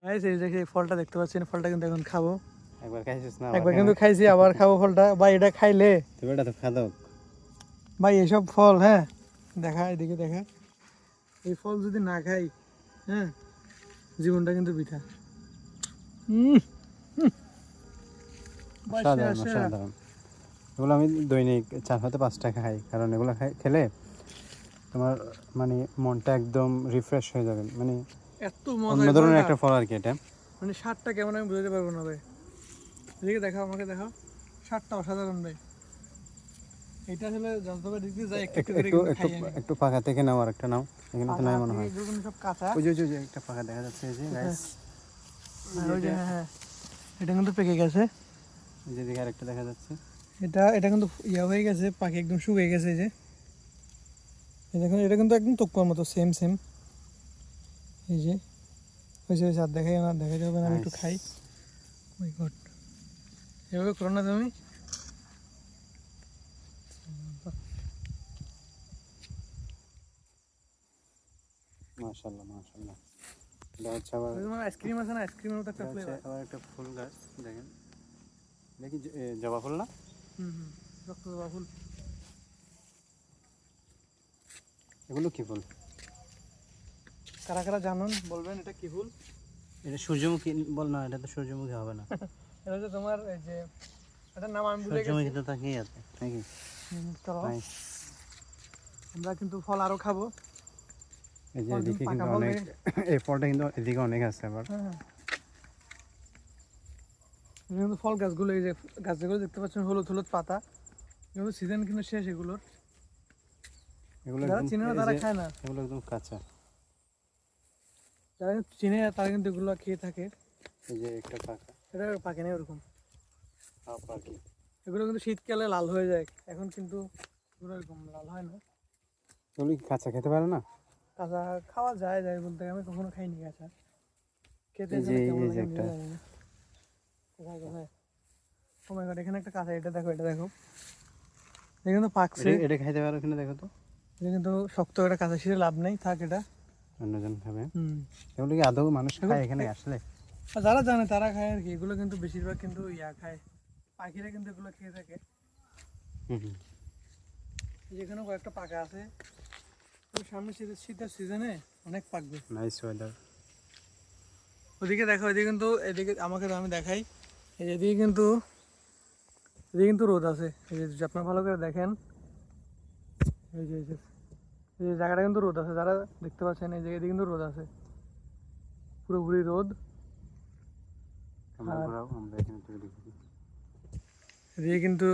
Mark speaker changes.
Speaker 1: Guys এই দেখে ফলটা দেখতে পাচ্ছেন, ফলটা কিন্তু এখন খাবো।
Speaker 2: একবার খাইছিস না?
Speaker 1: একবার কিন্তু খাইছি, আবার খাবো ফলটা। ভাই এটা খাইলে
Speaker 2: তবে এটা তো খাদক
Speaker 1: ভাই এসব ফল, হ্যাঁ দেখা এদিকে দেখা, এই ফল যদি না খাই হ্যাঁ জীবনটা কিন্তু বৃথা।
Speaker 2: সাধারণ সাধারণ। এগুলো আমি দৈনিক 4-5 টাকা খাই, কারণ এগুলো খেলে তোমার মানে মনটা একদম রিফ্রেশ হয়ে যাবে। মানে
Speaker 1: এত মজা,
Speaker 2: অন্য ধরনের একটা ফল আর কি এটা।
Speaker 1: মানে স্বাদটা কেমন আমি বুঝতে পারবো না ভাই। এদিকে দেখাও, আমাকে দেখাও, স্বাদটা অসাধারণ ভাই। এটা আসলে যতবার দিতে যাই
Speaker 2: একটু ফাঁকা থেকে নাও, আর একটা নাও, এখানে তো নাই মনে হয়।
Speaker 1: সব কাঁচা,
Speaker 2: ওই যে একটা ফাঁকা দেখা যাচ্ছে, এই যে গাইস
Speaker 1: হ্যাঁ এটা কিন্তু পেকে গেছে।
Speaker 2: এই যে দিকে আরেকটা দেখা যাচ্ছে,
Speaker 1: এটা কিন্তু ইয়া হয়ে গেছে, পাখি একদম শুকিয়ে গেছে। এই যে দেখুন, এটা কিন্তু একদম তক্কর মতো সেম সেম। এই যে হয়েছে হয়েছে, আর দেখাই না, দেখা যাবে না, আমি একটু খাই। মাই গড, এভাবে করো না তুমি।
Speaker 2: মাশাআল্লাহ মাশাআল্লাহ। এটা হচ্ছে আবার
Speaker 1: তোমার আইসক্রিম আছে না, আইসক্রিমের মতো একটা ফ্লেভার।
Speaker 2: আবার একটা ফুল গাছ দেখেন, দেখি জবা ফুল না?
Speaker 1: রক্ত জবা ফুল।
Speaker 2: এগুলো কি ফুল?
Speaker 1: কারা কারা জানুন বলবেন এটা কি ফুল?
Speaker 2: এটা সূর্যমুখী বল না, এটা তো সূর্যমুখী হবে না।
Speaker 1: এটা হচ্ছে তোমার এই যে, এটার নাম আমি ভুলে গেছি।
Speaker 2: সূর্যমুখী তো তাকিয়ে আছে নাকি?
Speaker 1: চলো আমরা কিন্তু ফল আরো খাবো।
Speaker 2: এই যে এদিকে কিন্তু অনেক, এই ফলটা কিন্তু এদিকে অনেক আছে আবার।
Speaker 1: কিন্তু ফল গাছগুলো, এই যে গাছগুলো দেখতে পাচ্ছেন হলুদ হলুদ পাতা, কিন্তু সিজন কিন্তু শেষ এগুলোর।
Speaker 2: এগুলো
Speaker 1: যারা
Speaker 2: একদম
Speaker 1: চিনে না তারা খায় না,
Speaker 2: এগুলো একদম কাঁচা।
Speaker 1: যারা চিনে তারা কিন্তু এগুলো খেয়ে থাকে।
Speaker 2: এই যে একটা পাকা,
Speaker 1: এটা পাকে না ওরকম।
Speaker 2: পাকি
Speaker 1: এগুলো কিন্তু শীতকালে লাল হয়ে যায়, এখন কিন্তু এগুলো এরকম লাল হয় না।
Speaker 2: এগুলো কি কাঁচা খেতে পারে না?
Speaker 1: কাঁচা খাওয়া যায় যায় বলতে, আমি কখনো খাইনি কাঁচা। খেতে
Speaker 2: এই যে
Speaker 1: কেমন
Speaker 2: এই যে
Speaker 1: লাগে
Speaker 2: একটা,
Speaker 1: জানি না। কোথায় কোথায়, ও মাই গড, এখানে একটা কাঁচা, এটা দেখো, এটা দেখো, এটা কিন্তু পাকছে।
Speaker 2: এটা খাইতে পারো কিনা দেখো তো।
Speaker 1: এটা কিন্তু শক্ত, একটা কাঁচা ছিঁড়ে লাভ নেই, থাক এটা।
Speaker 2: অন্যজন খাবে। এগুলো কি আদৌ মানুষ খায় এখানে আসলে?
Speaker 1: আর যারা জানে তারা খায় আর কি। এগুলো কিন্তু বেশিরভাগ কিন্তু ইয়া খায়, পাখিরা কিন্তু এগুলো খেয়ে থাকে। যেখানে কয়েকটা পাকা আছে, সামনে শীতের সিজনে অনেক পাকবে।
Speaker 2: Nice weather.
Speaker 1: ওদিকে দেখো, এদিকে কিন্তু, এদিকে আমাকে আমি দেখাই, এদিকে কিন্তু রোদ আছে। এই যে আপনারা ভালো করে দেখেন, এই যে এই জায়গাটা কিন্তু রোদ আছে, যারা দেখতে পাচ্ছেন এই জায়গায় কিন্তু রোদ আছে, পুরোপুরি রোদ। এদিকে কিন্তু